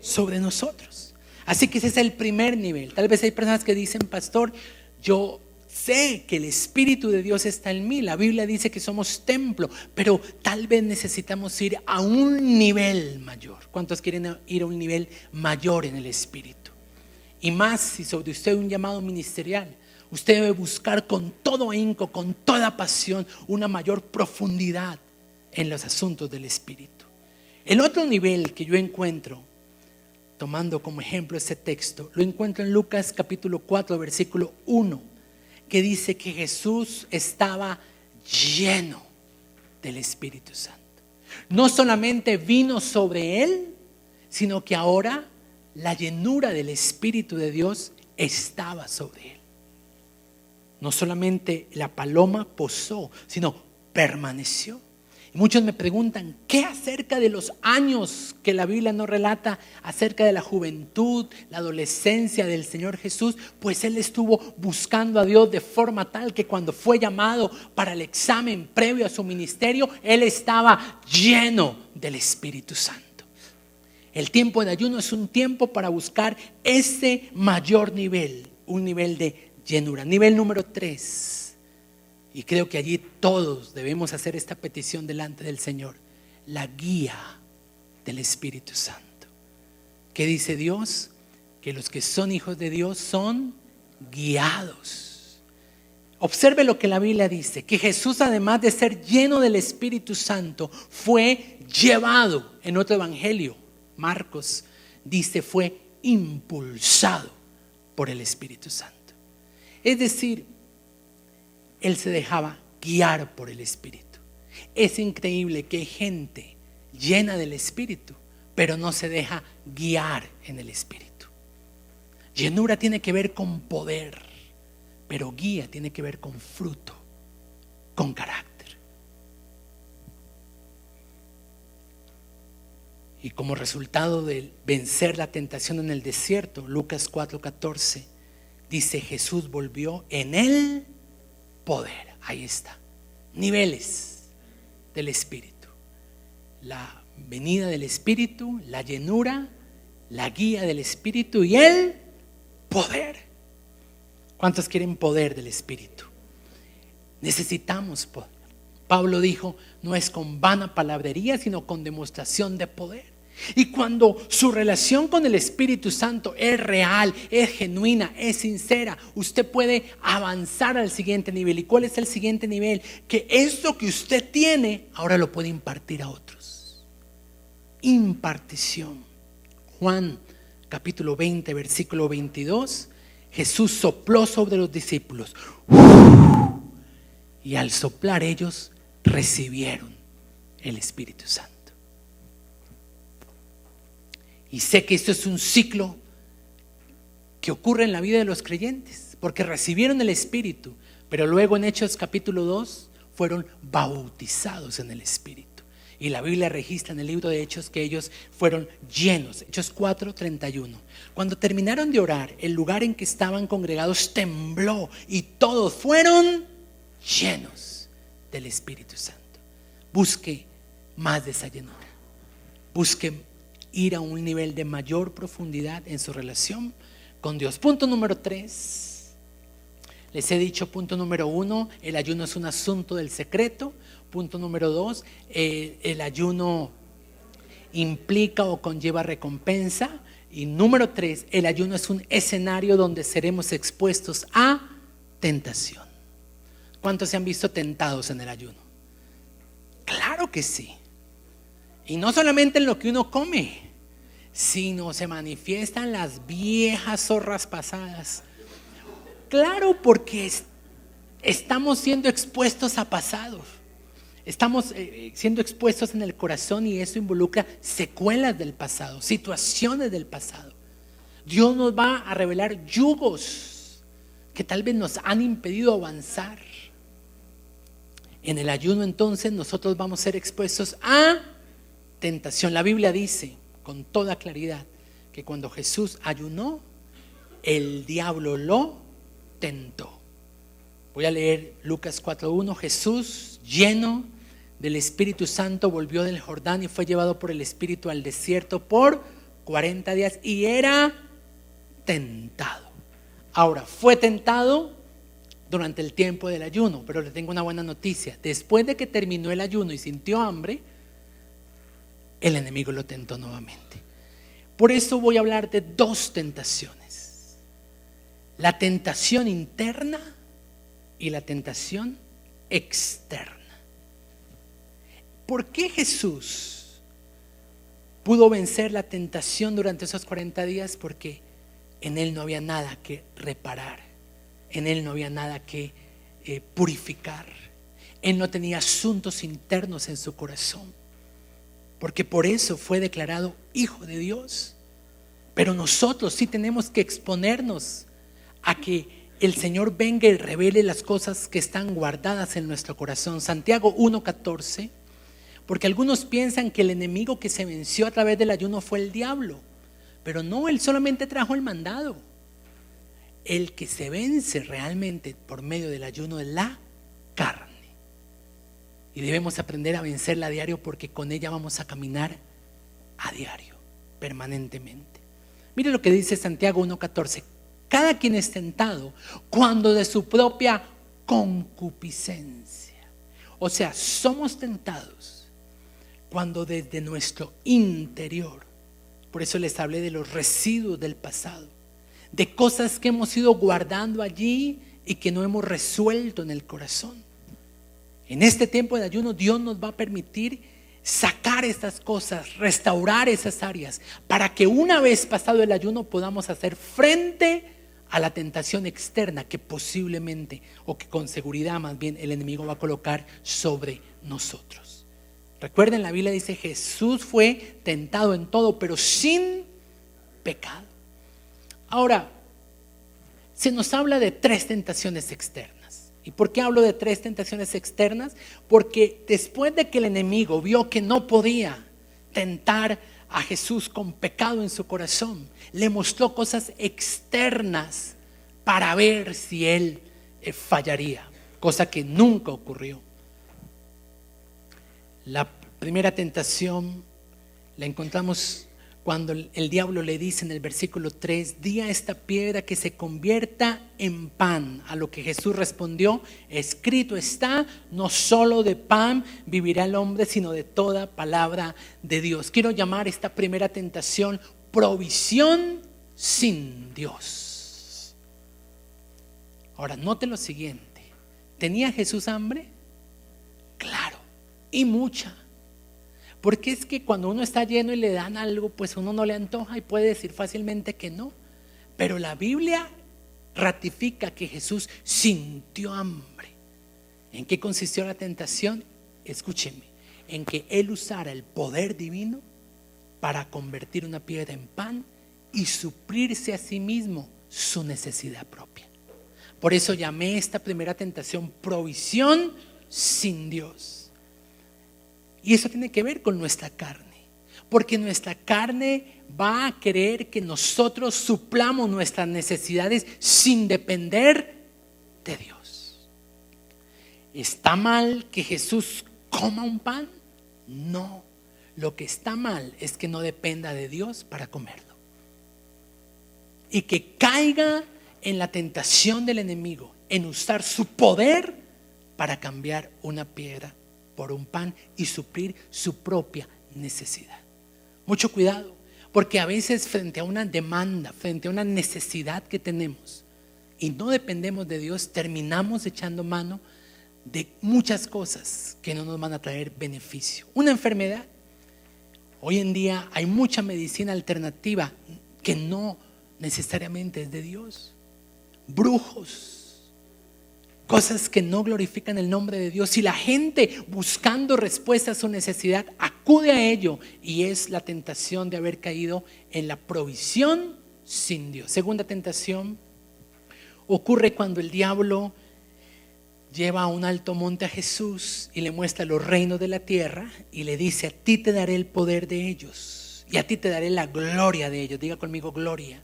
Speaker 3: Sobre nosotros. Así que ese es el primer nivel. Tal vez hay personas que dicen: pastor, yo sé que el Espíritu de Dios está en mí, la Biblia dice que somos templo, pero tal vez necesitamos ir a un nivel mayor. ¿Cuántos quieren ir a un nivel mayor en el Espíritu? Y más si sobre usted hay un llamado ministerial. Usted debe buscar con todo ahínco, con toda pasión, una mayor profundidad en los asuntos del Espíritu. El otro nivel que yo encuentro, tomando como ejemplo ese texto, lo encuentro en Lucas capítulo 4, versículo 1, que dice que Jesús estaba lleno del Espíritu Santo. No solamente vino sobre él, sino que ahora la llenura del Espíritu de Dios estaba sobre él. No solamente la paloma posó, sino permaneció. Y muchos me preguntan, ¿qué acerca de los años que la Biblia nos relata acerca de la juventud, la adolescencia del Señor Jesús? Pues Él estuvo buscando a Dios de forma tal que cuando fue llamado para el examen previo a su ministerio, Él estaba lleno del Espíritu Santo. El tiempo de ayuno es un tiempo para buscar ese mayor nivel, un nivel de llenura. Nivel número 3. Y creo que allí todos debemos hacer esta petición delante del Señor. La guía del Espíritu Santo. ¿Qué dice Dios? Que los que son hijos de Dios son guiados. Observe lo que la Biblia dice. Que Jesús, además de ser lleno del Espíritu Santo, fue llevado. En otro evangelio, Marcos, dice fue impulsado por el Espíritu Santo. Es decir, Él se dejaba guiar por el Espíritu. Es increíble que hay gente llena del Espíritu, pero no se deja guiar en el Espíritu. Llenura tiene que ver con poder, pero guía tiene que ver con fruto, con carácter. Y como resultado de vencer la tentación en el desierto, Lucas 4:14, dice Jesús volvió en el poder. Ahí está. Niveles del Espíritu. La venida del Espíritu, la llenura, la guía del Espíritu y el poder. ¿Cuántos quieren poder del Espíritu? Necesitamos poder. Pablo dijo, no es con vana palabrería, sino con demostración de poder. Y cuando su relación con el Espíritu Santo es real, es genuina, es sincera, usted puede avanzar al siguiente nivel. ¿Y cuál es el siguiente nivel? Que esto que usted tiene, ahora lo puede impartir a otros. Impartición. Juan capítulo 20, versículo 22. Jesús sopló sobre los discípulos. Y al soplar ellos recibieron el Espíritu Santo. Y sé que esto es un ciclo que ocurre en la vida de los creyentes, porque recibieron el Espíritu, pero luego en Hechos capítulo 2 fueron bautizados en el Espíritu. Y la Biblia registra en el libro de Hechos que ellos fueron llenos. Hechos 4:31. Cuando terminaron de orar, el lugar en que estaban congregados tembló y todos fueron llenos del Espíritu Santo. Busque más de esa llenura. Busque ir a un nivel de mayor profundidad en su relación con Dios. Punto número 3. Les he dicho, punto número 1, el ayuno es un asunto del secreto. Punto número 2, el ayuno implica o conlleva recompensa. Y número 3, el ayuno es un escenario donde seremos expuestos a tentación. ¿Cuántos se han visto tentados en el ayuno? Claro que sí. Y no solamente en lo que uno come, sino se manifiestan las viejas zorras pasadas. Claro, porque estamos siendo expuestos a pasados. Estamos siendo expuestos en el corazón y eso involucra secuelas del pasado, situaciones del pasado. Dios nos va a revelar yugos que tal vez nos han impedido avanzar. En el ayuno entonces nosotros vamos a ser expuestos a tentación. La Biblia dice con toda claridad que cuando Jesús ayunó, el diablo lo tentó. Voy a leer Lucas 4:1. Jesús, lleno del Espíritu Santo, volvió del Jordán y fue llevado por el Espíritu al desierto por 40 días y era tentado. Ahora, fue tentado durante el tiempo del ayuno, pero le tengo una buena noticia. Después de que terminó el ayuno y sintió hambre, el enemigo lo tentó nuevamente. Por eso voy a hablar de dos tentaciones. la tentación interna y la tentación externa. ¿Por qué Jesús pudo vencer la tentación durante esos 40 días? Porque en Él no había nada que reparar, en Él no había nada que purificar. Él no tenía asuntos internos en su corazón, porque por eso fue declarado Hijo de Dios. Pero nosotros sí tenemos que exponernos a que el Señor venga y revele las cosas que están guardadas en nuestro corazón. Santiago 1:14, porque algunos piensan que el enemigo que se venció a través del ayuno fue el diablo, pero no, él solamente trajo el mandado. El que se vence realmente por medio del ayuno es la carne, y debemos aprender a vencerla a diario, porque con ella vamos a caminar a diario, permanentemente. Mire lo que dice Santiago 1:14: cada quien es tentado cuando de su propia concupiscencia. O sea, somos tentados cuando desde nuestro interior, por eso les hablé de los residuos del pasado, de cosas que hemos ido guardando allí y que no hemos resuelto en el corazón. En este tiempo de ayuno Dios nos va a permitir sacar estas cosas, restaurar esas áreas, para que una vez pasado el ayuno podamos hacer frente a la tentación externa que posiblemente, o que con seguridad más bien, el enemigo va a colocar sobre nosotros. Recuerden, la Biblia dice: Jesús fue tentado en todo, pero sin pecado. Ahora, se nos habla de 3 tentaciones externas. ¿Y por qué hablo de 3 tentaciones externas? Porque después de que el enemigo vio que no podía tentar a Jesús con pecado en su corazón, le mostró cosas externas para ver si él fallaría, cosa que nunca ocurrió. La primera tentación la encontramos cuando el diablo le dice en el versículo 3: di a esta piedra que se convierta en pan. A lo que Jesús respondió: escrito está, no solo de pan vivirá el hombre, sino de toda palabra de Dios. Quiero llamar esta primera tentación provisión sin Dios. Ahora, note lo siguiente: ¿tenía Jesús hambre? Claro, y mucha. Porque es que cuando uno está lleno y le dan algo, pues uno no le antoja y puede decir fácilmente que no. Pero la Biblia ratifica que Jesús sintió hambre. ¿En qué consistió la tentación? Escúcheme: en que Él usara el poder divino para convertir una piedra en pan y suplirse a sí mismo su necesidad propia. Por eso llamé esta primera tentación provisión sin Dios. Y eso tiene que ver con nuestra carne, porque nuestra carne va a querer que nosotros suplamos nuestras necesidades sin depender de Dios. ¿Está mal que Jesús coma un pan? No, lo que está mal es que no dependa de Dios para comerlo, y que caiga en la tentación del enemigo en usar su poder para cambiar una piedra por un pan y suplir su propia necesidad. Mucho cuidado, porque a veces frente a una demanda, frente a una necesidad que tenemos y no dependemos de Dios, terminamos echando mano de muchas cosas que no nos van a traer beneficio. Una enfermedad. Hoy en día hay mucha medicina alternativa que no necesariamente es de Dios. Brujos, cosas que no glorifican el nombre de Dios, y la gente buscando respuesta a su necesidad acude a ello, y es la tentación de haber caído en la provisión sin Dios. Segunda tentación ocurre cuando el diablo lleva a un alto monte a Jesús y le muestra los reinos de la tierra y le dice: a ti te daré el poder de ellos y a ti te daré la gloria de ellos. Diga conmigo: gloria.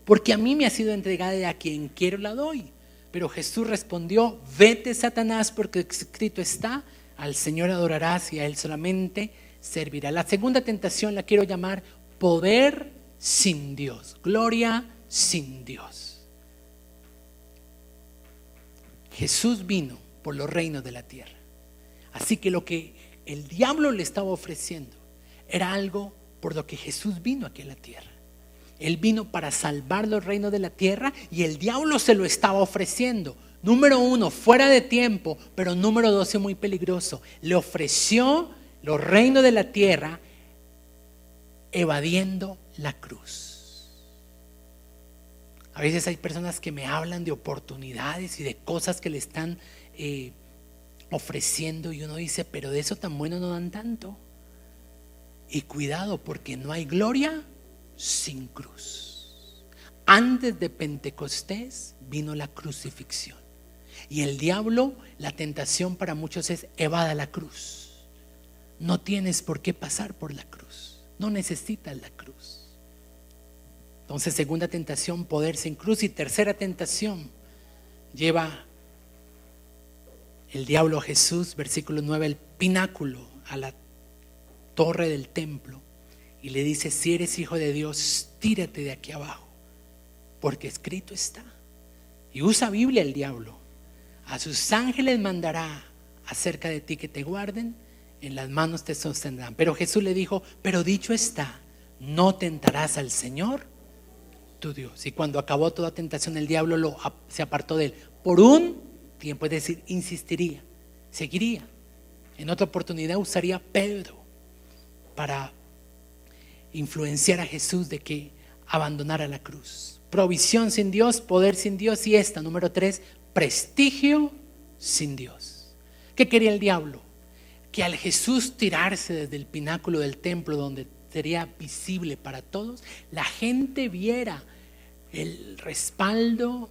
Speaker 3: Porque a mí me ha sido entregada y a quien quiero la doy. Pero Jesús respondió: vete, Satanás, porque escrito está, al Señor adorarás y a Él solamente servirá. La segunda tentación la quiero llamar poder sin Dios, gloria sin Dios. Jesús vino por los reinos de la tierra. Así que lo que el diablo le estaba ofreciendo era algo por lo que Jesús vino aquí a la tierra. Él vino para salvar los reinos de la tierra y el diablo se lo estaba ofreciendo. Número 1, fuera de tiempo, pero número 2, muy peligroso. Le ofreció los reinos de la tierra evadiendo la cruz. A veces hay personas que me hablan de oportunidades y de cosas que le están ofreciendo y uno dice, pero de eso tan bueno no dan tanto. Y cuidado, porque no hay gloria sin cruz. Antes de Pentecostés vino la crucifixión. Y el diablo, la tentación para muchos es evada la cruz. No tienes por qué pasar por la cruz. No necesitas la cruz. Entonces, segunda tentación, poder sin cruz. Y tercera tentación, lleva el diablo a Jesús, versículo 9, al pináculo, a la torre del templo, y le dice, si eres hijo de Dios, tírate de aquí abajo, porque escrito está. Y usa Biblia el diablo. A sus ángeles mandará acerca de ti que te guarden, en las manos te sostendrán. Pero Jesús le dijo, pero dicho está, no tentarás al Señor tu Dios. Y cuando acabó toda tentación, el diablo se apartó de él por un tiempo, es decir, insistiría, seguiría. En otra oportunidad usaría Pedro para influenciar a Jesús de que abandonara la cruz. Provisión sin Dios, poder sin Dios, y esta, número 3, prestigio sin Dios. ¿Qué quería el diablo? Que al Jesús tirarse desde el pináculo del templo, donde sería visible para todos, la gente viera el respaldo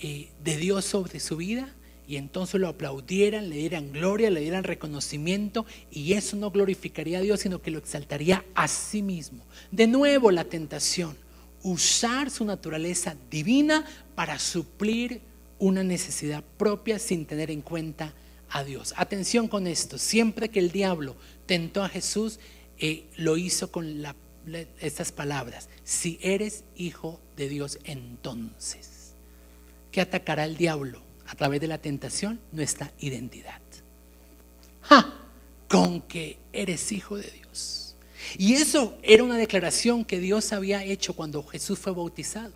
Speaker 3: de Dios sobre su vida, y entonces lo aplaudieran, le dieran gloria, le dieran reconocimiento, y eso no glorificaría a Dios, sino que lo exaltaría a sí mismo. De nuevo la tentación, usar su naturaleza divina para suplir una necesidad propia sin tener en cuenta a Dios. Atención con esto, siempre que el diablo tentó a Jesús, lo hizo con estas palabras: si eres hijo de Dios, entonces. ¿Qué atacará el diablo a través de la tentación? Nuestra identidad. Con que eres hijo de Dios. Y eso era una declaración que Dios había hecho cuando Jesús fue bautizado.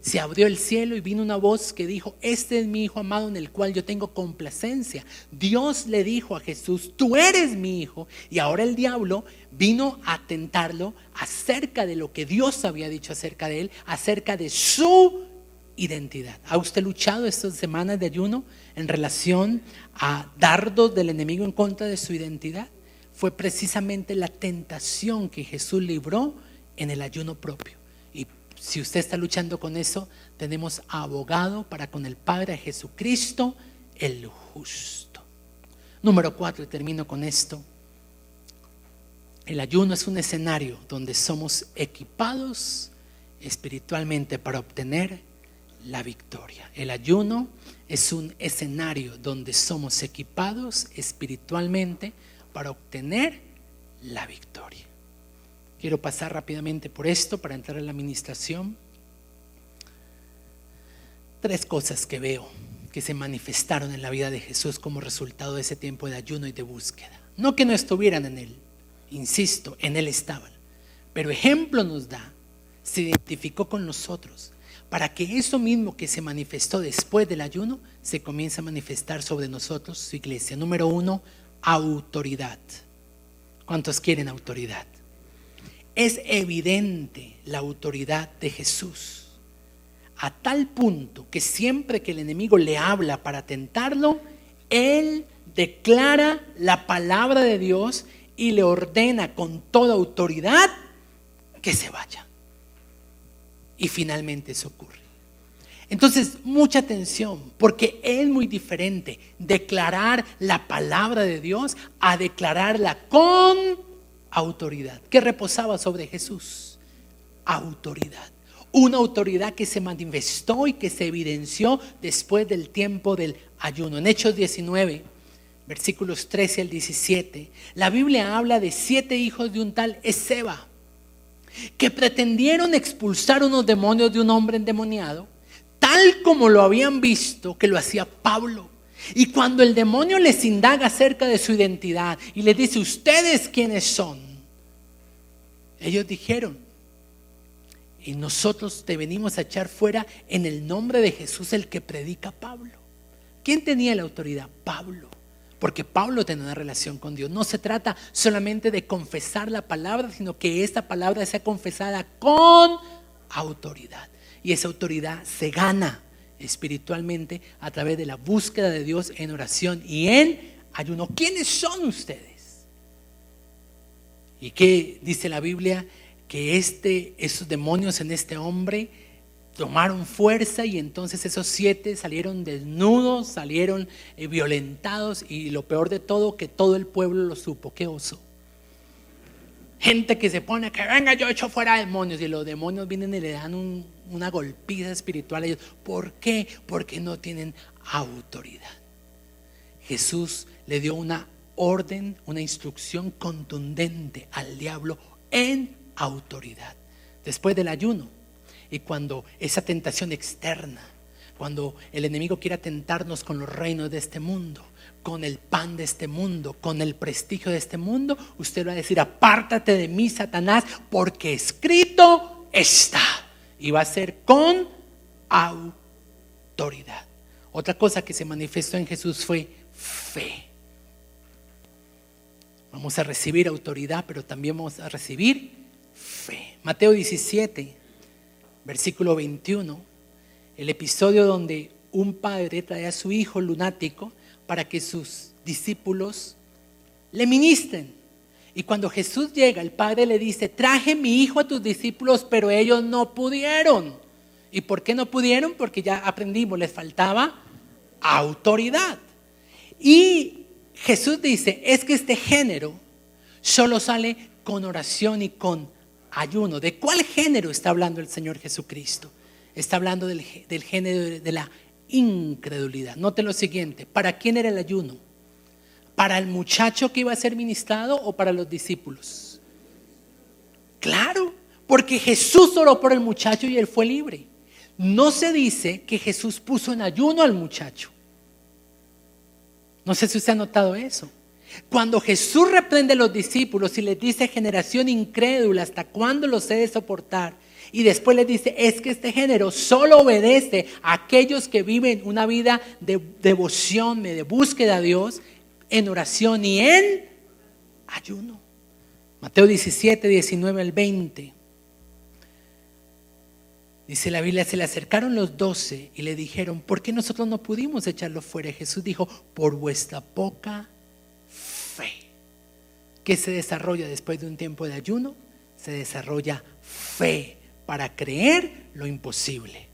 Speaker 3: Se abrió el cielo y vino una voz que dijo: este es mi hijo amado en el cual yo tengo complacencia. Dios le dijo a Jesús: tú eres mi hijo. Y ahora el diablo vino a tentarlo acerca de lo que Dios había dicho acerca de él, acerca de su identidad. ¿Ha usted luchado estas semanas de ayuno en relación a dardos del enemigo en contra de su identidad? Fue precisamente la tentación que Jesús libró en el ayuno propio. Y si usted está luchando con eso, tenemos abogado para con el Padre, Jesucristo el justo. Número 4, y termino con esto. El ayuno es un escenario donde somos equipados espiritualmente para obtener la victoria. El ayuno es un escenario donde somos equipados espiritualmente para obtener la victoria. Quiero pasar rápidamente por esto para entrar en la administración. 3 cosas que veo que se manifestaron en la vida de Jesús como resultado de ese tiempo de ayuno y de búsqueda. No que no estuvieran en él, insisto, en él estaban, pero ejemplo nos da, se identificó con nosotros, para que eso mismo que se manifestó después del ayuno se comience a manifestar sobre nosotros, su iglesia. Número 1, autoridad. ¿Cuántos quieren autoridad? Es evidente la autoridad de Jesús, a tal punto que siempre que el enemigo le habla para tentarlo, él declara la palabra de Dios y le ordena con toda autoridad que se vaya. Y finalmente eso ocurre. Entonces, mucha atención, porque es muy diferente declarar la palabra de Dios a declararla con autoridad. ¿Qué reposaba sobre Jesús? Autoridad. Una autoridad que se manifestó y que se evidenció después del tiempo del ayuno. En Hechos 19, versículos 13 al 17, la Biblia habla de 7 hijos de un tal Esceva, que pretendieron expulsar unos demonios de un hombre endemoniado, tal como lo habían visto que lo hacía Pablo. Y cuando el demonio les indaga acerca de su identidad y les dice: ¿ustedes quiénes son? Ellos dijeron: y nosotros te venimos a echar fuera en el nombre de Jesús, el que predica Pablo. ¿Quién tenía la autoridad? Pablo. Porque Pablo tenía una relación con Dios. No se trata solamente de confesar la palabra, sino que esta palabra sea confesada con autoridad. Y esa autoridad se gana espiritualmente a través de la búsqueda de Dios en oración y en ayuno. ¿Quiénes son ustedes? ¿Y qué dice la Biblia? Que esos demonios en este hombre tomaron fuerza y entonces esos 7 salieron desnudos, salieron violentados, y lo peor de todo, que todo el pueblo lo supo. ¡Qué oso! Gente que se pone que venga, yo echo fuera demonios, y los demonios vienen y le dan una golpiza espiritual a ellos. ¿Por qué? Porque no tienen autoridad. Jesús le dio una orden, una instrucción contundente al diablo en autoridad. Después del ayuno, y cuando esa tentación externa, cuando el enemigo quiera tentarnos con los reinos de este mundo, con el pan de este mundo, con el prestigio de este mundo, usted va a decir: apártate de mí, Satanás, porque escrito está. Y va a ser con autoridad. Otra cosa que se manifestó en Jesús fue fe. Vamos a recibir autoridad, pero también vamos a recibir fe. Mateo 17, versículo 21, el episodio donde un padre trae a su hijo lunático para que sus discípulos le ministren. Y cuando Jesús llega, el padre le dice: traje mi hijo a tus discípulos, pero ellos no pudieron. ¿Y por qué no pudieron? Porque ya aprendimos, les faltaba autoridad. Y Jesús dice: es que este género solo sale con oración y con ayuno. ¿De cuál género está hablando el Señor Jesucristo? Está hablando del género de la incredulidad. Note lo siguiente: ¿para quién era el ayuno? ¿Para el muchacho que iba a ser ministrado o para los discípulos? Claro, porque Jesús oró por el muchacho y él fue libre. No se dice que Jesús puso en ayuno al muchacho. No sé si usted ha notado eso. Cuando Jesús reprende a los discípulos y les dice: generación incrédula, ¿hasta cuándo los he de soportar? Y después les dice: es que este género solo obedece a aquellos que viven una vida de devoción, de búsqueda a Dios, en oración y en ayuno. Mateo 17, 19 al 20. Dice la Biblia: se le acercaron los 12 y le dijeron: ¿por qué nosotros no pudimos echarlo fuera? Y Jesús dijo: por vuestra poca fe. ¿Qué se desarrolla después de un tiempo de ayuno? Se desarrolla fe para creer lo imposible.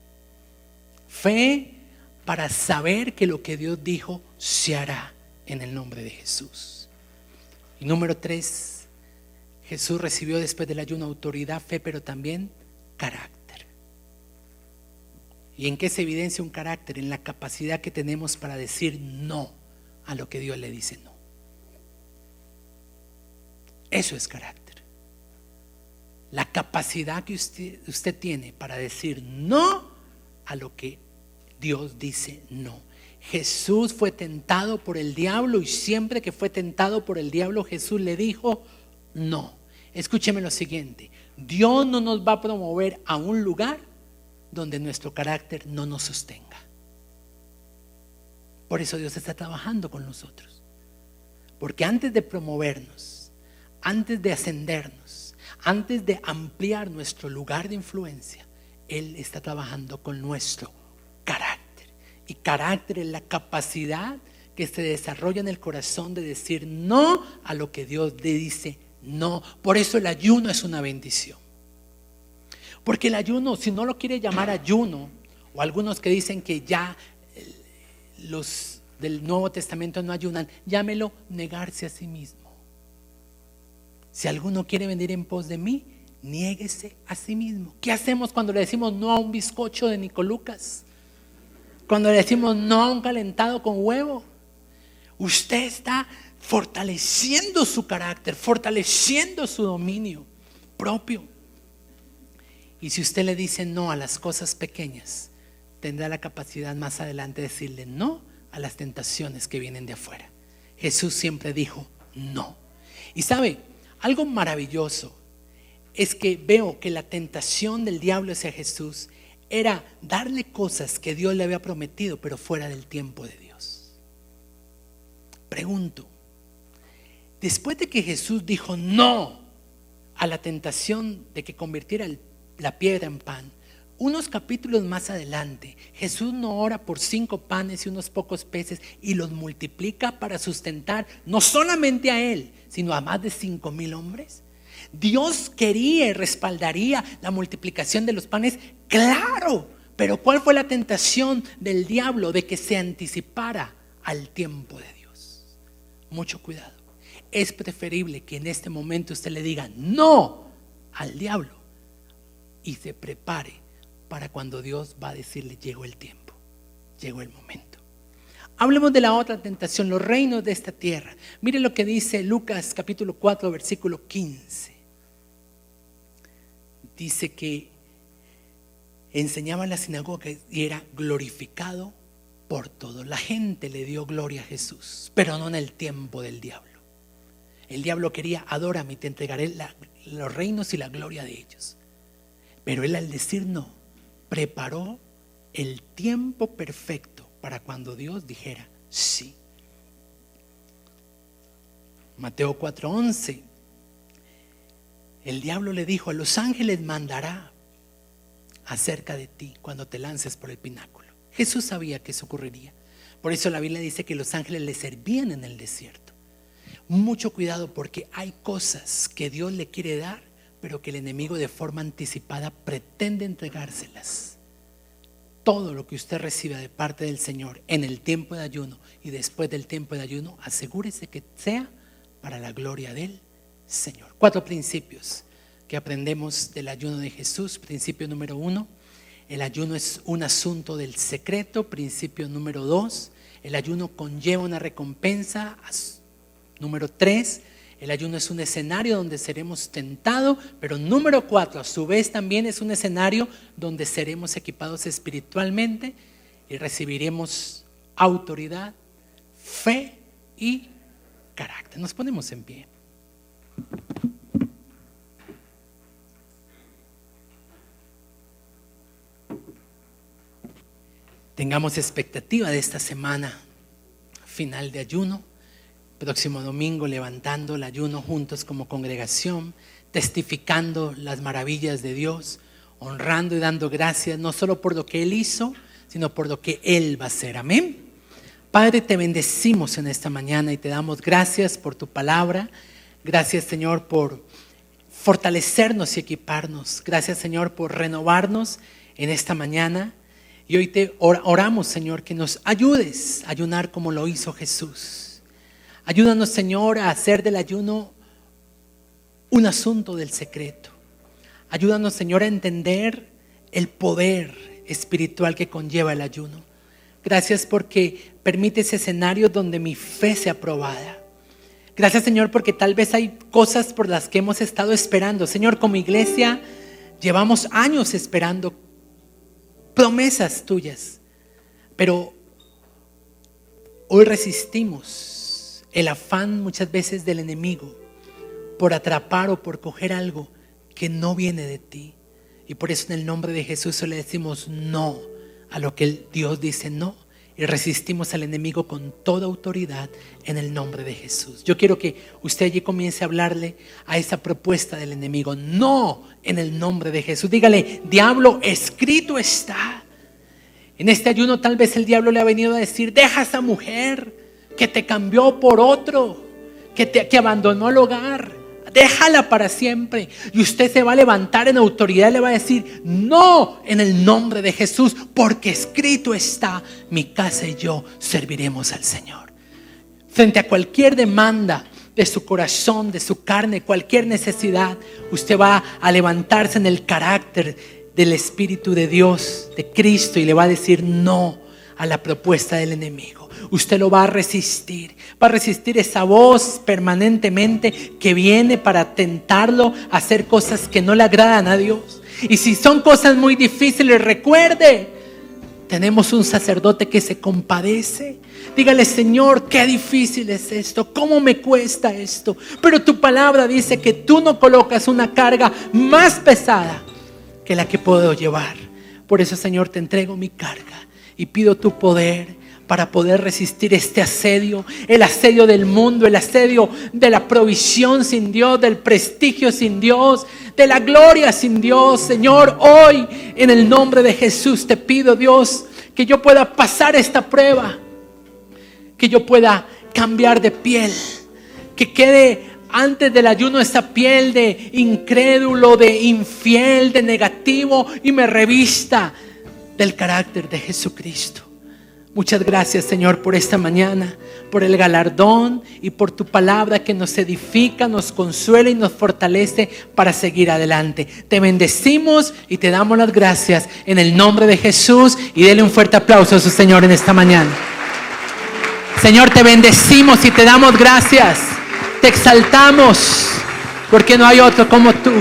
Speaker 3: Fe para saber que lo que Dios dijo se hará en el nombre de Jesús. Y número 3, Jesús recibió después del ayuno autoridad, fe, pero también carácter. ¿Y en qué se evidencia un carácter? En la capacidad que tenemos para decir no a lo que Dios le dice no. Eso es carácter. La capacidad que usted tiene para decir no a lo que Dios dice no. Jesús fue tentado por el diablo, y siempre que fue tentado por el diablo, Jesús le dijo no. Escúcheme lo siguiente: Dios no nos va a promover a un lugar donde nuestro carácter no nos sostenga. Por eso Dios está trabajando con nosotros, porque antes de promovernos, antes de ascendernos, antes de ampliar nuestro lugar de influencia, Él está trabajando con nuestro carácter. Y carácter es la capacidad que se desarrolla en el corazón de decir no a lo que Dios le dice no. Por eso el ayuno es una bendición. Porque el ayuno, si no lo quiere llamar ayuno, o algunos que dicen que ya los del Nuevo Testamento no ayunan, llámelo negarse a sí mismo. Si alguno quiere venir en pos de mí, niéguese a sí mismo. ¿Qué hacemos cuando le decimos no a un bizcocho de Nicolucas? Cuando le decimos no a un calentado con huevo. Usted está fortaleciendo su carácter, fortaleciendo su dominio propio. Y si usted le dice no a las cosas pequeñas, tendrá la capacidad más adelante de decirle no a las tentaciones que vienen de afuera. Jesús siempre dijo no. Y sabe, algo maravilloso es que veo que la tentación del diablo hacia Jesús era darle cosas que Dios le había prometido, pero fuera del tiempo de Dios. Pregunto, después de que Jesús dijo no a la tentación de que convirtiera la piedra en pan, unos capítulos más adelante, Jesús no ora por 5 panes y unos pocos peces y los multiplica para sustentar no solamente a él, sino a más de 5,000 hombres. Dios quería y respaldaría la multiplicación de los panes, claro, pero ¿cuál fue la tentación del diablo? De que se anticipara al tiempo de Dios. Mucho cuidado. Es preferible que en este momento usted le diga no al diablo y se prepare para cuando Dios va a decirle: llegó el tiempo, llegó el momento. Hablemos de la otra tentación, los reinos de esta tierra. Mire lo que dice Lucas capítulo 4 versículo 15. Dice que enseñaba en la sinagoga y era glorificado por todos. La gente le dio gloria a Jesús, pero no en el tiempo del diablo. El diablo quería: adórame y te entregaré los reinos y la gloria de ellos. Pero él, al decir no, preparó el tiempo perfecto para cuando Dios dijera sí. Mateo 4:11. El diablo le dijo: a los ángeles mandará acerca de ti cuando te lances por el pináculo. Jesús sabía que eso ocurriría. Por eso la Biblia dice que los ángeles le servían en el desierto. Mucho cuidado, porque hay cosas que Dios le quiere dar, pero que el enemigo de forma anticipada pretende entregárselas. Todo lo que usted reciba de parte del Señor en el tiempo de ayuno y después del tiempo de ayuno, asegúrese que sea para la gloria del Señor. 4 principios que aprendemos del ayuno de Jesús. Principio número 1, el ayuno es un asunto del secreto. Principio número 2, el ayuno conlleva una recompensa. Número 3, el ayuno es un escenario donde seremos tentados. Pero número 4, a su vez también es un escenario donde seremos equipados espiritualmente y recibiremos autoridad, fe y carácter. Nos ponemos en pie. Tengamos expectativa de esta semana final de ayuno. Próximo domingo levantando el ayuno juntos como congregación, testificando las maravillas de Dios, honrando y dando gracias no solo por lo que Él hizo, sino por lo que Él va a hacer. Amén. Padre, te bendecimos en esta mañana y te damos gracias por tu palabra. Gracias, Señor, por fortalecernos y equiparnos. Gracias, Señor, por renovarnos en esta mañana. Y hoy te oramos, Señor, que nos ayudes a ayunar como lo hizo Jesús. Ayúdanos, Señor, a hacer del ayuno un asunto del secreto. Ayúdanos, Señor, a entender el poder espiritual que conlleva el ayuno. Gracias porque permites escenarios donde mi fe sea probada. Gracias, Señor, porque tal vez hay cosas por las que hemos estado esperando. Señor, como iglesia llevamos años esperando promesas tuyas, pero hoy resistimos el afán muchas veces del enemigo por atrapar o por coger algo que no viene de ti. Y por eso en el nombre de Jesús le decimos no a lo que Dios dice no, y resistimos al enemigo con toda autoridad en el nombre de Jesús. Yo quiero que usted allí comience a hablarle a esa propuesta del enemigo. No, en el nombre de Jesús. Dígale: diablo, escrito está. En este ayuno tal vez el diablo le ha venido a decir: deja a esa mujer que te cambió por otro, que abandonó el hogar. Déjala para siempre. Y usted se va a levantar en autoridad y le va a decir: no, en el nombre de Jesús, porque escrito está, mi casa y yo serviremos al Señor. Frente a cualquier demanda de su corazón, de su carne, cualquier necesidad, usted va a levantarse en el carácter del Espíritu de Dios, de Cristo, y le va a decir no a la propuesta del enemigo. Usted lo va a resistir esa voz permanentemente que viene para tentarlo a hacer cosas que no le agradan a Dios. Y si son cosas muy difíciles, recuerde Tenemos un sacerdote que se compadece. Dígale: Señor, qué difícil es esto, cómo me cuesta esto. Pero tu palabra dice que tú no colocas una carga más pesada que la que puedo llevar. Por eso, Señor, te entrego mi carga y pido tu poder para poder resistir este asedio, el asedio del mundo, el asedio de la provisión sin Dios, del prestigio sin Dios, de la gloria sin Dios. Señor, hoy en el nombre de Jesús te pido, Dios, que yo pueda pasar esta prueba, que yo pueda cambiar de piel, que quede antes del ayuno esa piel de incrédulo, de infiel, de negativo, y me revista del carácter de Jesucristo. Muchas gracias, Señor, por esta mañana, por el galardón y por tu palabra que nos edifica, nos consuela y nos fortalece para seguir adelante. Te bendecimos y te damos las gracias en el nombre de Jesús, y dele un fuerte aplauso a su Señor en esta mañana. Señor, te bendecimos y te damos gracias. Te exaltamos porque no hay otro como tú,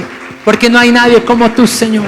Speaker 3: porque no hay nadie como tú, Señor.